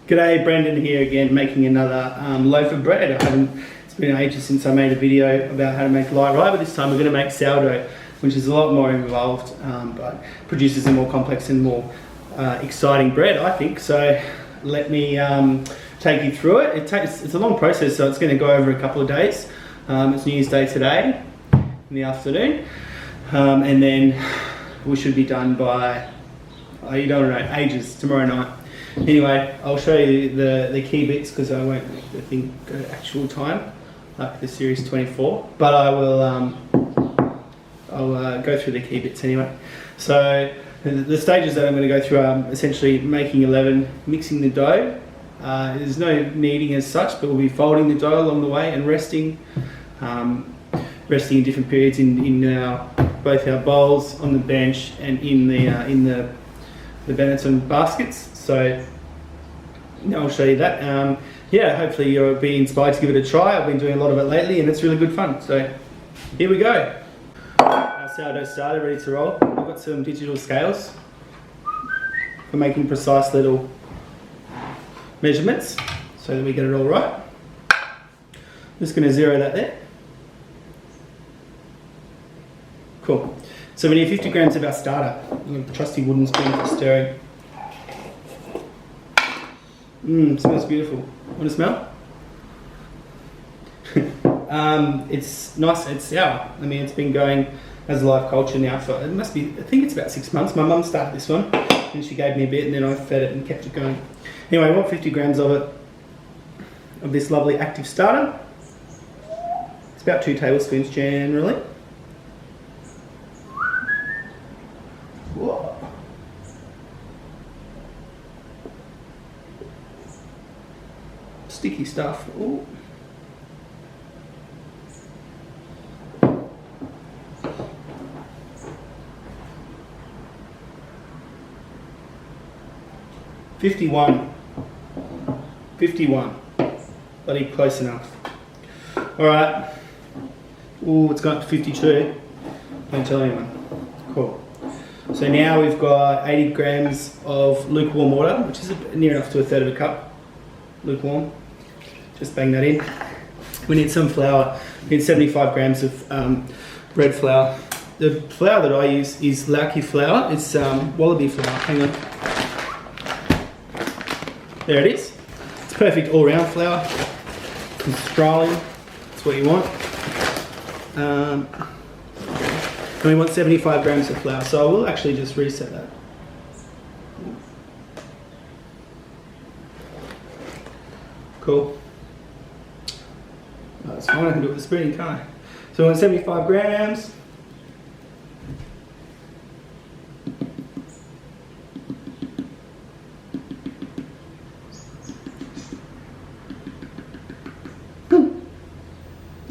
G'day, Brendan here again, making another loaf of bread. It's been ages since I made a video about how to make light rye, but this time we're going to make sourdough, which is a lot more involved, but produces a more complex and more exciting bread, I think. So let me take you through it. It's a long process, so it's going to go over a couple of days. It's New Year's Day today in the afternoon, and then we should be done by, you don't know, ages, tomorrow night. Anyway, I'll show you the key bits because I won't make the thing go to actual time like the series 24, but I will I'll go through the key bits anyway. So the stages that I'm going to go through are essentially making a leaven, mixing the dough. There's no kneading as such, but we'll be folding the dough along the way and resting in different periods in both our bowls, on the bench, and in the Benetton baskets. So I'll show you that. Yeah, hopefully you'll be inspired to give it a try. I've been doing a lot of it lately and it's really good fun. So here we go. Our sourdough starter ready to roll. I've got some digital scales for making precise little measurements so that we get it all right. Just going to zero that there. Cool. So we need 50 grams of our starter. A trusty wooden spoon for stirring. Smells beautiful. Want to smell? It's nice. It's sour. I mean, it's been going as a live culture now for, it must be, I think it's about 6 months. My mum started this one and she gave me a bit and then I fed it and kept it going. Anyway, I want 50 grams of it, of this lovely active starter. It's about 2 tablespoons generally. Whoa. Sticky stuff. Ooh. $51. Bloody close enough. Alright. Ooh, it's gone up to 52. Don't tell anyone. Cool. So now we've got 80 grams of lukewarm water, which is near enough to 1/3 of a cup. Lukewarm. Just bang that in. We need some flour. We need 75 grams of bread flour. The flour that I use is Lauki flour. It's wallaby flour. Hang on. There it is. It's perfect all-round flour. From Australian. That's what you want. And we want 75 grams of flour. So I will actually just reset that. Cool. That's fine, I can do it with a spoon, can't I? So we want 75 grams.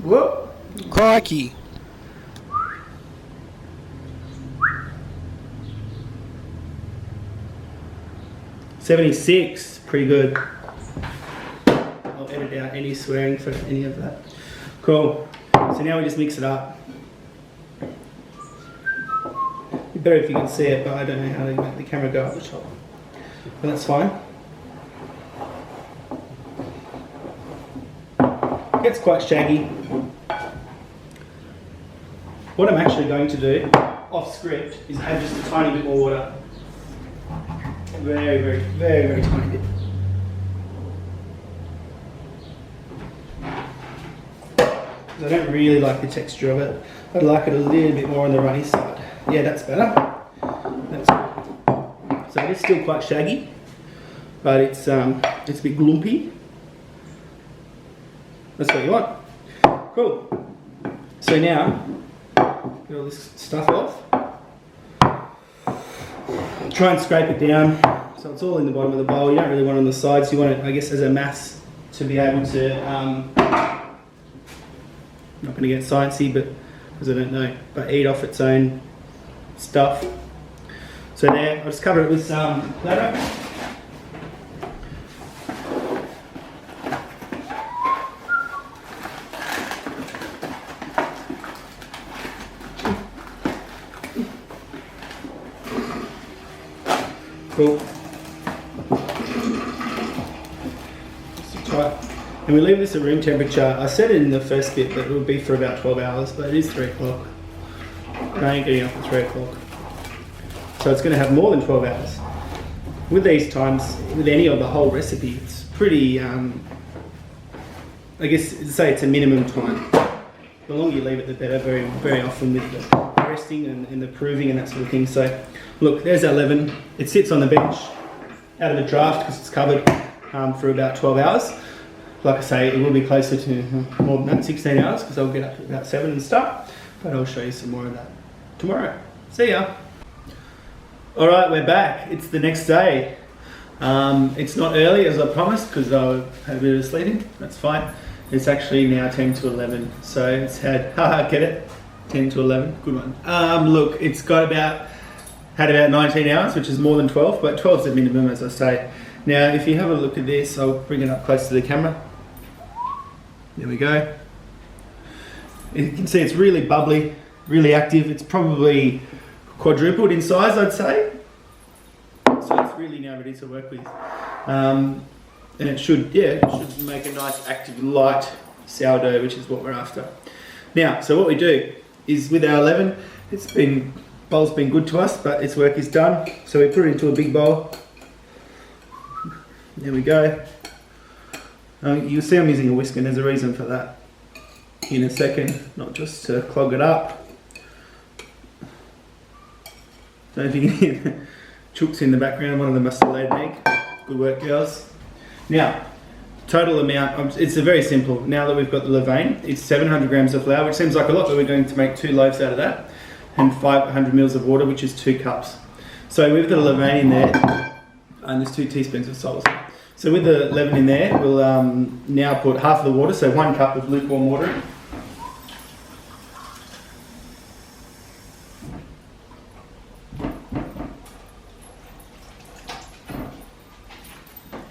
Whoa! Crikey! $76, pretty good. I'll edit out any swearing for any of that. Cool. So now we just mix it up. It'd be better if you can see it, but I don't know how to make the camera go up the top. But that's fine. Gets quite shaggy. What I'm actually going to do, off script, is add just a tiny bit more water. Very, very, very, very tiny bit. I don't really like the texture of it. I'd like it a little bit more on the runny side. Yeah, that's better. That's good. So it is still quite shaggy, but it's a bit glumpy. That's what you want. Cool. So now, get all this stuff off. Try and scrape it down so it's all in the bottom of the bowl. You don't really want it on the sides. You want it, I guess, as a mass to be able to. I'm not going to get sciencey, but because I don't know, but eat off its own stuff. So there, I'll just cover it with some Play-Doh. Cool. And we leave this at room temperature. I said in the first bit that it would be for about 12 hours, but it is 3 o'clock. I ain't getting up at 3 o'clock. So it's going to have more than 12 hours. With these times, with any of the whole recipe, it's pretty, I guess, say it's a minimum time. The longer you leave it, the better, very, very often with the resting and the proving and that sort of thing. So, look, there's our leaven. It sits on the bench out of a draft because it's covered for about 12 hours. Like I say, it will be closer to more than that, 16 hours, because I'll get up to about 7 and stuff. But I'll show you some more of that tomorrow. See ya. All right, we're back. It's the next day. It's not early as I promised because I had a bit of sleeping. That's fine. It's actually now 10 to 11. So it's had, get it? 10 to 11, good one. Look, it's got had about 19 hours, which is more than 12, but 12 is the minimum, as I say. Now, if you have a look at this, I'll bring it up close to the camera. There we go. You can see it's really bubbly, really active. It's probably quadrupled in size, I'd say. So it's really now ready to work with. And it should make a nice, active, light sourdough, which is what we're after. Now, so what we do is with our leaven, bowl's been good to us, but its work is done. So we put it into a big bowl. There we go. You'll see I'm using a whisk, and there's a reason for that in a second, not just to clog it up. Don't think you can hear chooks in the background. One of them must have laid an egg. Good work, girls. Now, total amount, it's a very simple. Now that we've got the levain, it's 700 grams of flour, which seems like a lot, but we're going to make 2 loaves out of that, and 500 mils of water, which is 2 cups. So with the levain in there, and there's 2 teaspoons of salt. So with the leaven in there, we'll now put half of the water, so 1 cup of lukewarm water in.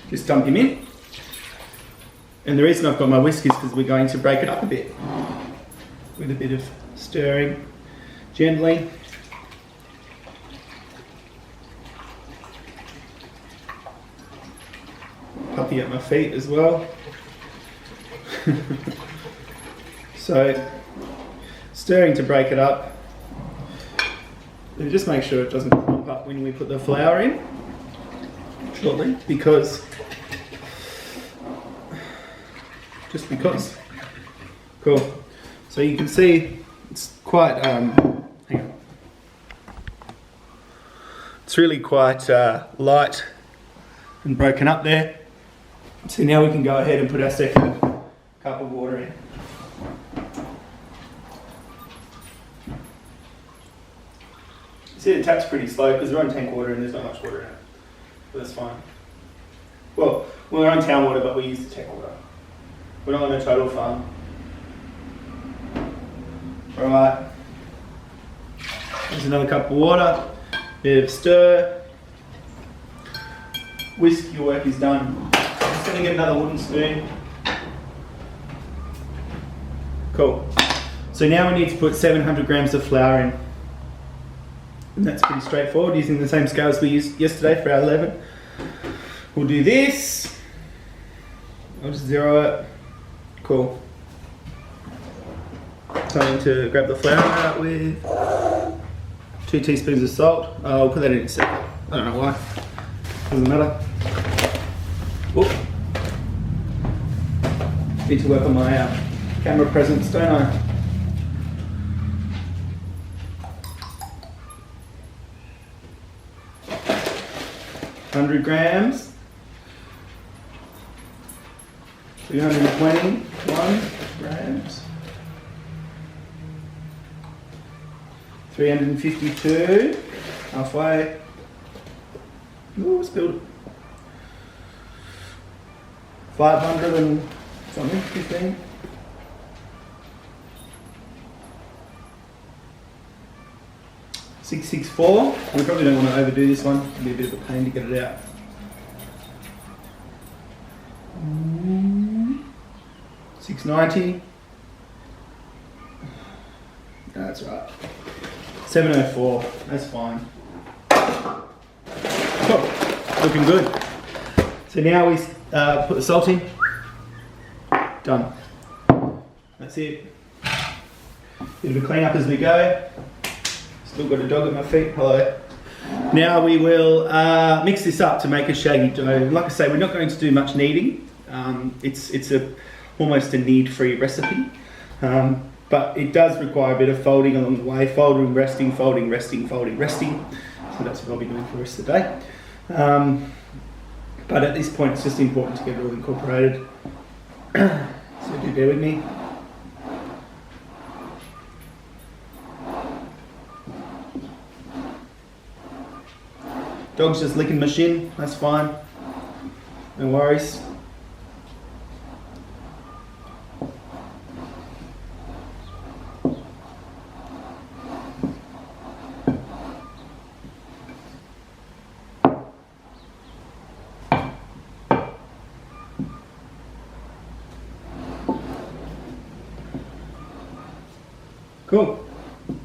Just dump him in. And the reason I've got my whisk is because we're going to break it up a bit with a bit of stirring gently. Puppy at my feet as well. So, stirring to break it up. And just make sure it doesn't clump up when we put the flour in shortly, just because. Cool. So you can see it's quite, hang on. It's really quite light and broken up there. So now we can go ahead and put our second cup of water in. See, the tap's pretty slow because we're on tank water and there's not much water in it. But that's fine. Well, we're on town water, but we use the tank water. We're not on a total farm. Alright. There's another cup of water. Bit of stir. Whisk, your work is done. I'm just going to get another wooden spoon. Cool. So now we need to put 700 grams of flour in. And that's pretty straightforward, using the same scales we used yesterday for our leaven. We'll do this. I'll just zero it. Cool. Time to grab the flour out with 2 teaspoons of salt. I'll put that in a second. I don't know why. Doesn't matter. Whoop. Need to work on my camera presence, don't I? $100 grams. 321 grams. 352. Halfway. Ooh, spilled it. 500 and something, 15. $664. We probably don't want to overdo this one. It'll be a bit of a pain to get it out. $690. That's right. $704. That's fine. Cool. Looking good. So now we put the salt in. Done. That's it. Bit of a clean up as we go. Still got a dog at my feet. Hello. Now we will mix this up to make a shaggy dough. Like I say, we're not going to do much kneading. It's almost a knead-free recipe, but it does require a bit of folding along the way. Folding, resting, folding, resting, folding, resting. So that's what I'll be doing for the rest of the day. But at this point, it's just important to get it all incorporated. So do bear with me. Dog's just licking my shin, that's fine. No worries. Cool.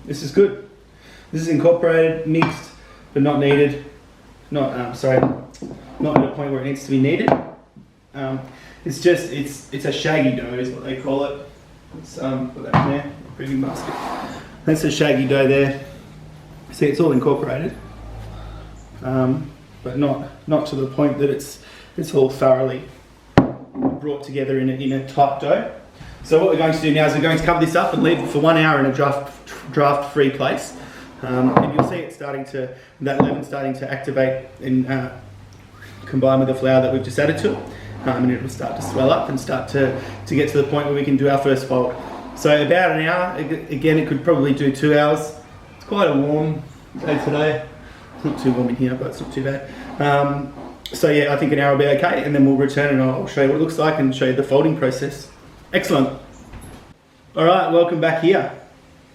This is good. This is incorporated, mixed, but not needed. Not at a point where it needs to be kneaded. It's a shaggy dough is what they call it. Let's put that in there, proving basket. That's a shaggy dough there. See, it's all incorporated, but not to the point that it's all thoroughly brought together in a tight dough. So what we're going to do now is we're going to cover this up and leave it for 1 hour in a draft-free place. And you'll see it that leaven starting to activate and combine with the flour that we've just added to it. And it will start to swell up and start to get to the point where we can do our first fold. So about an hour, again it could probably do 2 hours. It's quite a warm day today. It's not too warm in here, but it's not too bad. So yeah, I think an hour will be okay, and then we'll return and I'll show you what it looks like and show you the folding process. Excellent. Alright, welcome back here.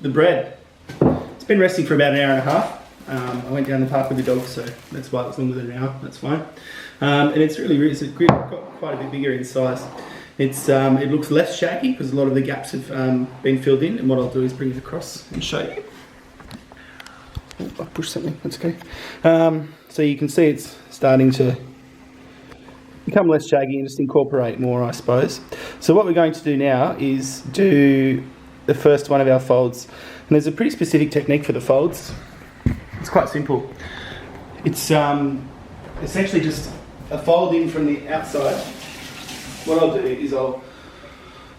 The bread. It's been resting for about an hour and a half. I went down the park with the dog, so that's why it was longer than an hour. That's fine. And it's quite a bit bigger in size. It looks less shaggy because a lot of the gaps have been filled in. And what I'll do is bring it across and show you. Oh, I pushed something. That's okay. So you can see it's starting to become less shaggy and just incorporate more, I suppose. So what we're going to do now is do the first one of our folds. And there's a pretty specific technique for the folds. It's quite simple. It's essentially just a fold in from the outside. What I'll do is I'll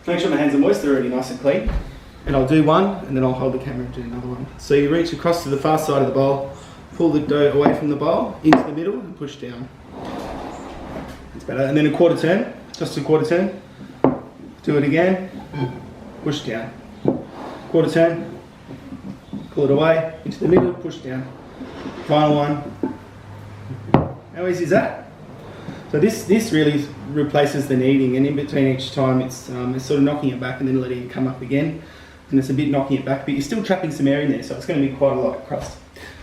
make sure my hands are moist, they're already nice and clean. And I'll do one, and then I'll hold the camera and do another one. So you reach across to the far side of the bowl, pull the dough away from the bowl, into the middle, and push down. It's better. And then a quarter turn, just a quarter turn. Do it again, push down. Quarter turn. Pull it away, into the middle, push down. Final one. How easy is that? So this really replaces the kneading, and in between each time it's sort of knocking it back and then letting it come up again. And it's a bit knocking it back, but you're still trapping some air in there, so it's going to be quite a light crust.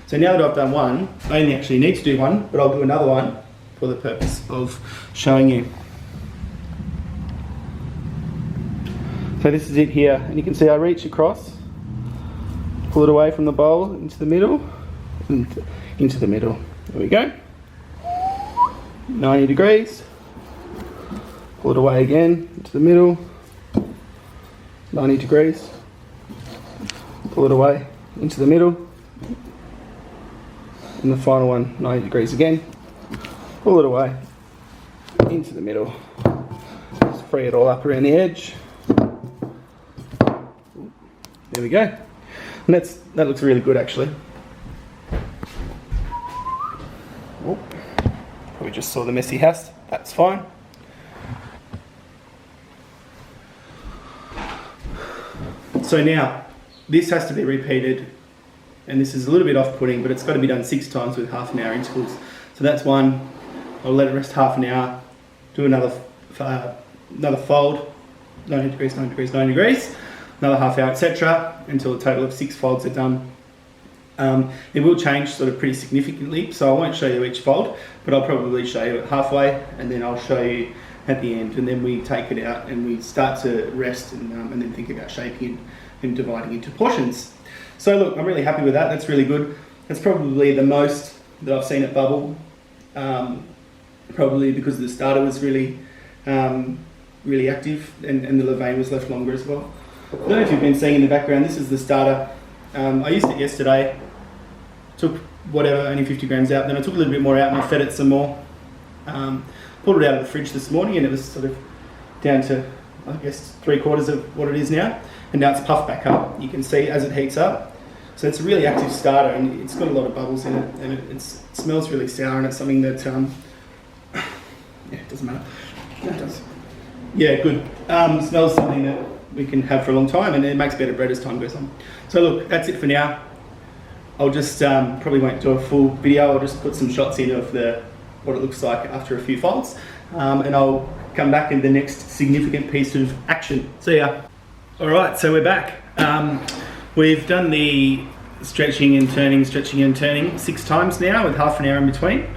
So now that I've done one, I only actually need to do one, but I'll do another one for the purpose of showing you. So this is it here, and you can see I reach across, pull it away from the bowl into the middle, and into the middle. There we go. 90 degrees. Pull it away again into the middle. 90 degrees. Pull it away into the middle. And the final one, 90 degrees again. Pull it away into the middle. Just free it all up around the edge. There we go. And that looks really good actually. Oh, probably just saw the messy house. That's fine. So now, this has to be repeated, and this is a little bit off-putting, but it's got to be done 6 times with half an hour intervals. So that's one. I'll let it rest half an hour. Do another fold. 90 degrees, 90 degrees, 90 degrees. Another half hour, etc., until a total of 6 folds are done. It will change sort of pretty significantly, so I won't show you each fold, but I'll probably show you it halfway, and then I'll show you at the end, and then we take it out and we start to rest and then think about shaping it and dividing into portions. So look, I'm really happy with that. That's really good. That's probably the most that I've seen it bubble, probably because the starter was really really active, and the levain was left longer as well. I don't know if you've been seeing in the background, this is the starter. I used it yesterday, took whatever, only 50 grams out, then I took a little bit more out and I fed it some more. Pulled it out of the fridge this morning and it was sort of down to, I guess, 3/4 of what it is now, and now it's puffed back up. You can see as it heats up. So it's a really active starter and it's got a lot of bubbles in it, and it smells really sour, and it's something that, yeah, it doesn't matter. No, it does. Yeah, good. Smells something that we can have for a long time, and it makes better bread as time goes on. So look, that's it for now. I'll just, probably won't do a full video, I'll just put some shots in of what it looks like after a few folds, and I'll come back in the next significant piece of action. See ya. Alright, so we're back. We've done the stretching and turning 6 times now with half an hour in between.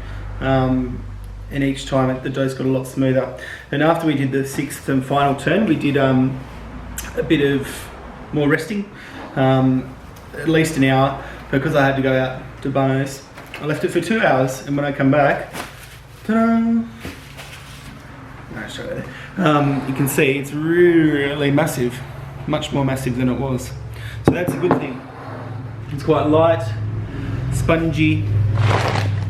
And each time the dough's got a lot smoother. And after we did the 6th and final turn, we did a bit of more resting, at least an hour, because I had to go out to Bono's. I left it for 2 hours, and when I come back, ta-da! No, show it there. You can see it's really massive, much more massive than it was. So that's a good thing. It's quite light, spongy,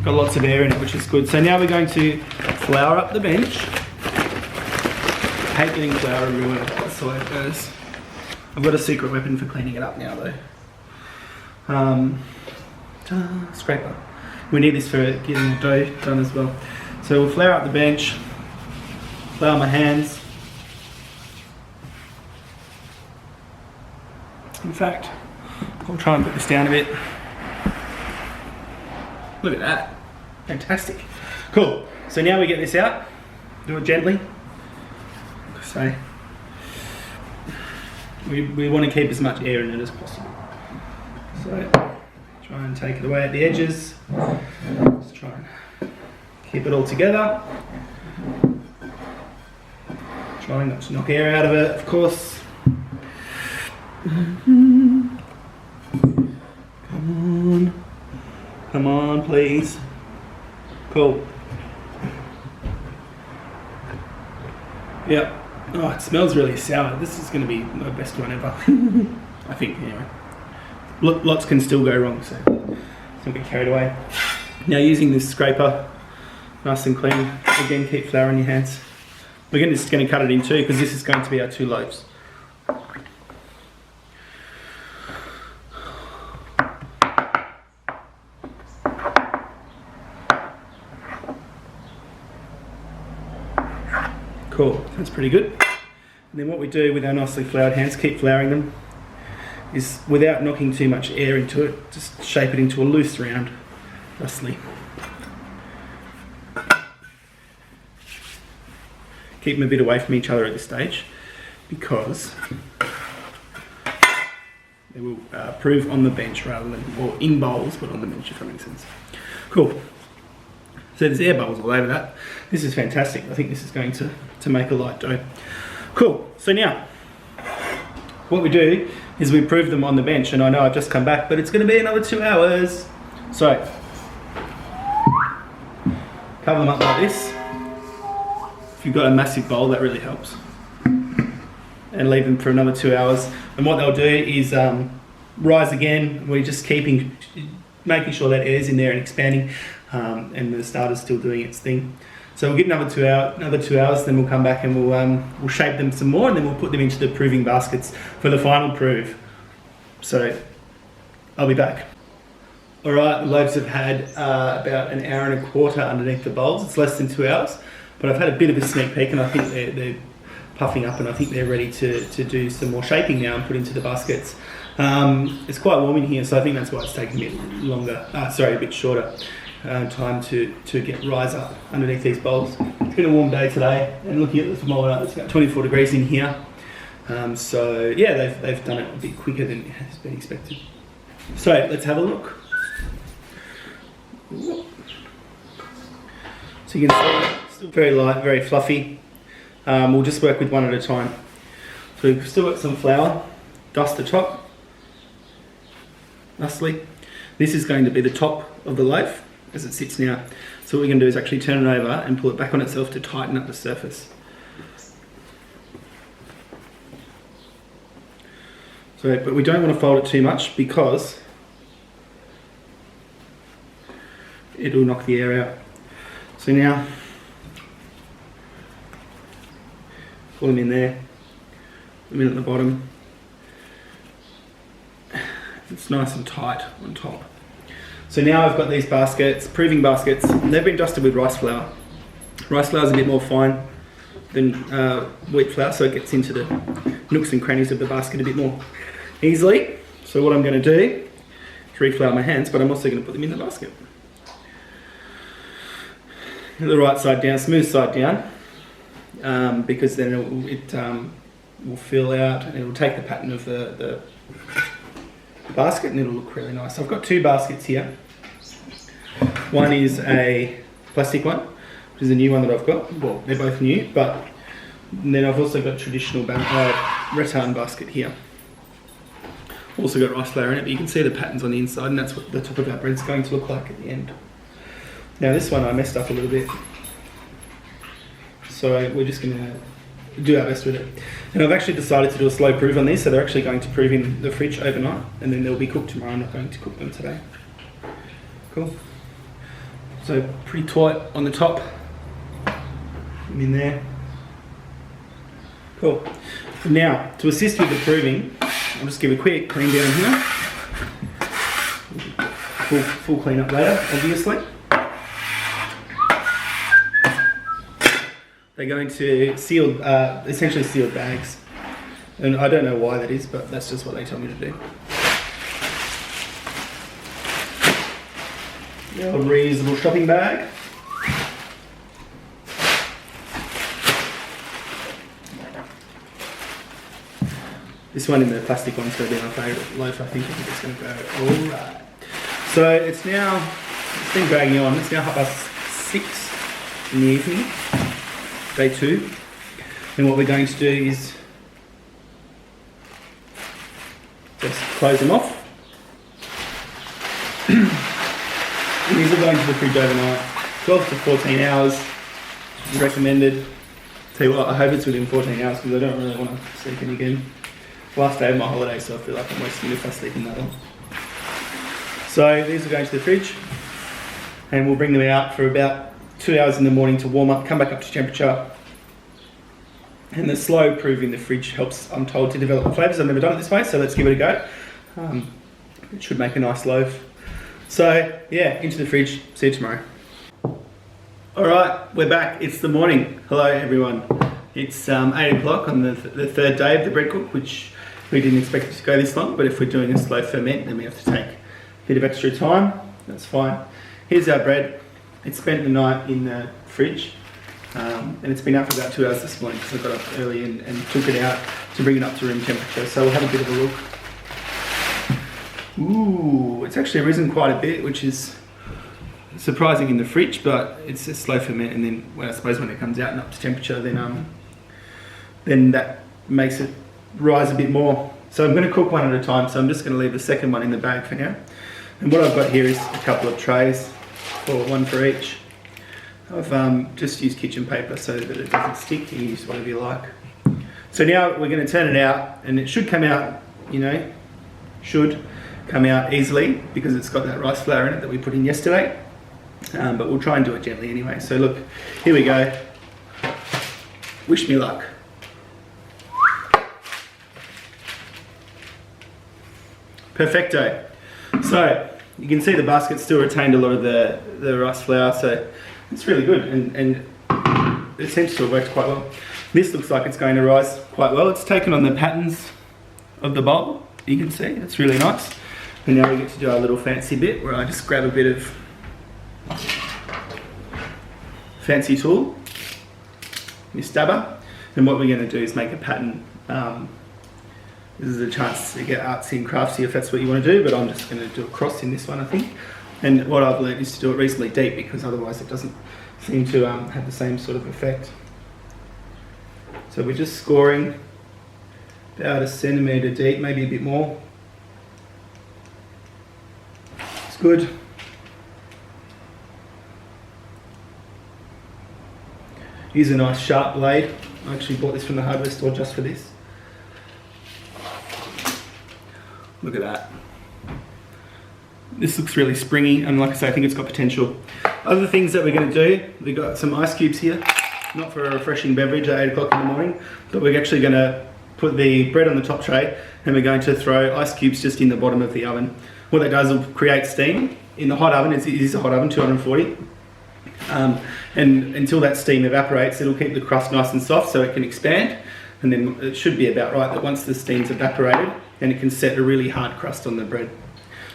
got lots of air in it, which is good. So now we're going to flour up the bench. I hate getting flour everywhere, that's the way it goes. I've got a secret weapon for cleaning it up now though. Scraper. We need this for getting the dough done as well. So we'll flour up the bench, flour my hands. In fact, I'll try and put this down a bit. Look at that, fantastic. Cool, so now we get this out, do it gently. So, we want to keep as much air in it as possible. So, try and take it away at the edges. Just try and keep it all together. Try not to knock air out of it, of course. Come on, please. Cool. Yep. Oh, it smells really sour. This is going to be my best one ever. I think, anyway. Lots can still go wrong, so don't get carried away. Now, using this scraper, nice and clean. Again, keep flour in your hands. We're just going to cut it in two, because this is going to be our 2 loaves. Cool, that's pretty good. And then what we do with our nicely floured hands, keep flouring them, is without knocking too much air into it, just shape it into a loose round, thusly. Keep them a bit away from each other at this stage, because they will prove on the bench rather than, or in bowls, but on the bench, if that makes sense. Cool. So there's air bubbles all over that. This is fantastic. I think this is going to make a light dough. Cool. So now, what we do is we prove them on the bench, and I know I've just come back, but it's going to be another 2 hours. So, cover them up like this. If you've got a massive bowl, that really helps. And leave them for another 2 hours. And what they'll do is rise again. We're just making sure that air's in there and expanding. And the starter's still doing its thing. So we'll get another 2 hours, then we'll come back and we'll shape them some more, and then we'll put them into the proving baskets for the final prove. So I'll be back. All right, the loaves have had about an hour and a quarter underneath the bowls. It's less than 2 hours, but I've had a bit of a sneak peek, and I think they're puffing up, and I think they're ready to do some more shaping now and put into the baskets. It's quite warm in here, so I think that's why it's taking a bit longer. A bit shorter. Time to rise up underneath these bowls. It's been a warm day today, and looking at the thermometer, it's about 24 degrees in here. So yeah, they've done it a bit quicker than has been expected. So let's have a look. So you can see it's still very light, very fluffy. We'll just work with one at a time. So we've still got some flour, dust the top, nicely. This is going to be the top of the loaf as it sits now. So what we're going to do is actually turn it over and pull it back on itself to tighten up the surface. So, but we don't want to fold it too much because it'll knock the air out. So now, pull them in there, put them in at the bottom. It's nice and tight on top. So now I've got these baskets, proving baskets. They've been dusted with rice flour. Rice flour is a bit more fine than wheat flour, so it gets into the nooks and crannies of the basket a bit more easily. So what I'm going to do is reflour my hands, but I'm also going to put them in the basket. The right side down, smooth side down, because then it will fill out and it will take the pattern of the basket and it'll look really nice. So I've got two baskets here. One is a plastic one, which is a new one that I've got. Well, they're both new, but then I've also got a traditional rattan basket here. Also got rice flour in it, but you can see the patterns on the inside, and that's what the top of our bread's going to look like at the end. Now this one I messed up a little bit, so we're just going to do our best with it. And I've actually decided to do a slow proof on these, so they're actually going to prove in the fridge overnight, and then they'll be cooked tomorrow. I'm not going to cook them today. Cool. So pretty tight on the top. I'm in there. Cool. Now, to assist with the proving, I'll just give a quick clean down here. Full clean up later, obviously. They're going to seal, essentially sealed bags. And I don't know why that is, but that's just what they tell me to do. A reusable shopping bag. This one in the plastic one's going to be my favourite loaf. I think it's going to go alright. So it's been dragging on. It's now 6:30 in the evening, day 2. And what we're going to do is just close them off. And these are going to the fridge overnight, 12 to 14 hours recommended. Tell you what, I hope it's within 14 hours because I don't really want to sleep in again. Last day of my holiday, so I feel like I'm wasting it if I sleep in that long. So these are going to the fridge, and we'll bring them out for about 2 hours in the morning to warm up, come back up to temperature. And the slow proof in the fridge helps, I'm told, to develop the flavours. I've never done it this way, so let's give it a go. It should make a nice loaf. So yeah, into the fridge. See you tomorrow. Alright, we're back. It's the morning. Hello everyone. It's 8 o'clock on the third day of the bread cook, which we didn't expect it to go this long, but if we're doing a slow ferment, then we have to take a bit of extra time. That's fine. Here's our bread. It spent the night in the fridge, and it's been out for about 2 hours this morning because I got up early and took it out to bring it up to room temperature. So we'll have a bit of a look. Ooh, it's actually risen quite a bit, which is surprising in the fridge, but it's a slow ferment, and then I suppose when it comes out and up to temperature, then that makes it rise a bit more. So I'm going to cook one at a time, so I'm just going to leave the second one in the bag for now. And what I've got here is a couple of trays, one for each. I've just used kitchen paper so that it doesn't stick. You can use whatever you like. So now we're going to turn it out, and it should come out, should come out easily because it's got that rice flour in it that we put in yesterday. But we'll try and do it gently anyway. So look, here we go. Wish me luck. Perfecto. So you can see the basket still retained a lot of the rice flour, so it's really good, and it seems to have worked quite well. This looks like it's going to rise quite well. It's taken on the patterns of the bowl. You can see it's really nice. And now we get to do our little fancy bit where I just grab a bit of fancy tool, my stabber, and what we're going to do is make a pattern. This is a chance to get artsy and crafty if that's what you want to do, but I'm just going to do a cross in this one, I think. And what I've learned is to do it reasonably deep because otherwise it doesn't seem to have the same sort of effect. So we're just scoring about 1 centimetre deep, maybe a bit more. It's good. Use a nice sharp blade. I actually bought this from the hardware store just for this. Look at that. This looks really springy, and like I say, I think it's got potential. Other things that we're going to do, we've got some ice cubes here, not for a refreshing beverage at 8 o'clock in the morning, but we're actually going to put the bread on the top tray, and we're going to throw ice cubes just in the bottom of the oven. What that does will create steam in the hot oven. It is a hot oven, 240. And until that steam evaporates, it'll keep the crust nice and soft so it can expand. And then it should be about right that once the steam's evaporated, then it can set a really hard crust on the bread.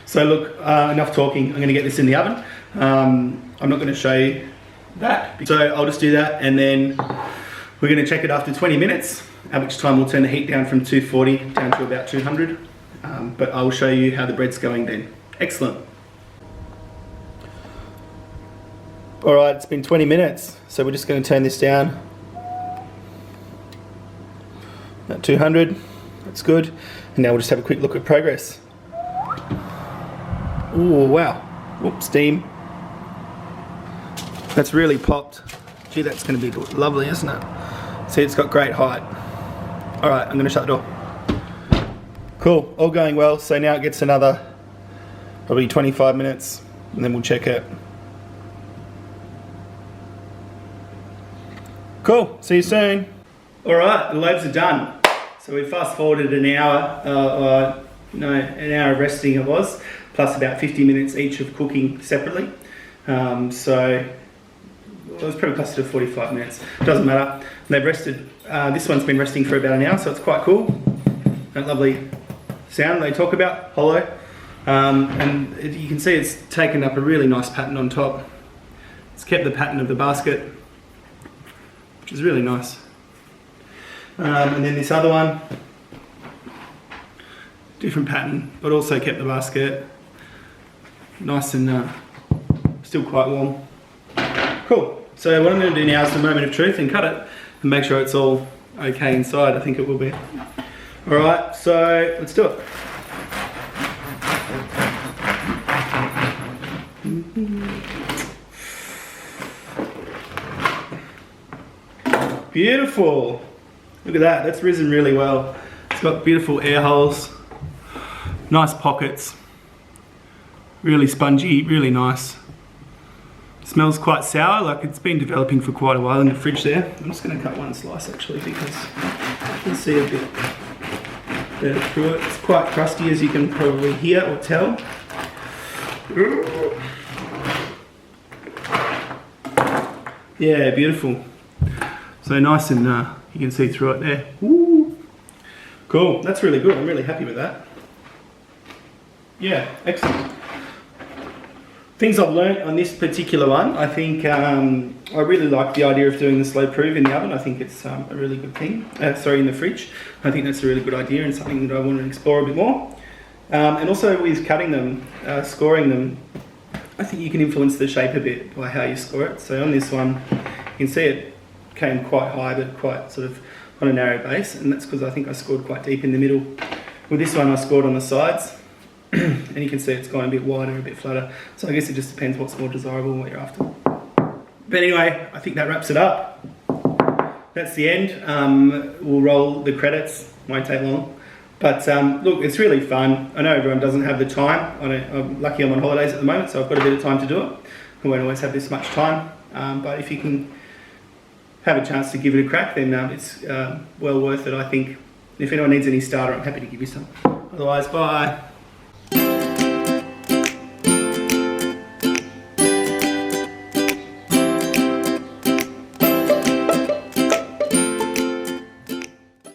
So look, enough talking. I'm going to get this in the oven. I'm not going to show you that. So I'll just do that, and then we're going to check it after 20 minutes, at which time we'll turn the heat down from 240 down to about 200. But I will show you how the bread's going then. Excellent. All right, it's been 20 minutes, so we're just going to turn this down. At 200, that's good. And now we'll just have a quick look at progress. Oh wow, whoops, steam. That's really popped. Gee, that's going to be lovely, isn't it? See, it's got great height. All right, I'm going to shut the door. Cool, all going well. So now it gets another probably 25 minutes, and then we'll check it. Cool, see you soon. All right, the loaves are done. So we fast forwarded an hour, an hour of resting it was, plus about 50 minutes each of cooking separately. So it was probably closer to 45 minutes. Doesn't matter. They've rested. This one's been resting for about an hour, so it's quite cool. That lovely sound they talk about, hollow. And you can see it's taken up a really nice pattern on top. It's kept the pattern of the basket, which is really nice. And then this other one, different pattern, but also kept the basket nice and still quite warm. Cool. So what I'm going to do now is the moment of truth and cut it and make sure it's all okay inside. I think it will be. All right, so let's do it. Beautiful. Look at that, that's risen really well. It's got beautiful air holes, nice pockets, really spongy, really nice. Smells quite sour, like it's been developing for quite a while in the fridge there. I'm just going to cut one slice actually because you can see a bit better through it. It's quite crusty, as you can probably hear or tell. Yeah, beautiful. So nice and you can see through it there. Woo. Cool, that's really good. I'm really happy with that. Yeah, excellent. Things I've learnt on this particular one, I think I really like the idea of doing the slow proof in the oven. I think it's a really good thing. In the fridge. I think that's a really good idea and something that I want to explore a bit more. And also with cutting them, scoring them, I think you can influence the shape a bit by how you score it. So on this one, you can see it came quite high but quite sort of on a narrow base, and that's because I think I scored quite deep in the middle. With this one I scored on the sides and you can see it's gone a bit wider, a bit flatter. So I guess it just depends what's more desirable and what you're after. But anyway, I think that wraps it up. That's the end. We'll roll the credits, won't take long. But look, it's really fun. I know everyone doesn't have the time. I'm lucky I'm on holidays at the moment, so I've got a bit of time to do it. I won't always have this much time, but if you can have a chance to give it a crack, then it's well worth it, I think. If anyone needs any starter, I'm happy to give you some. Otherwise, bye.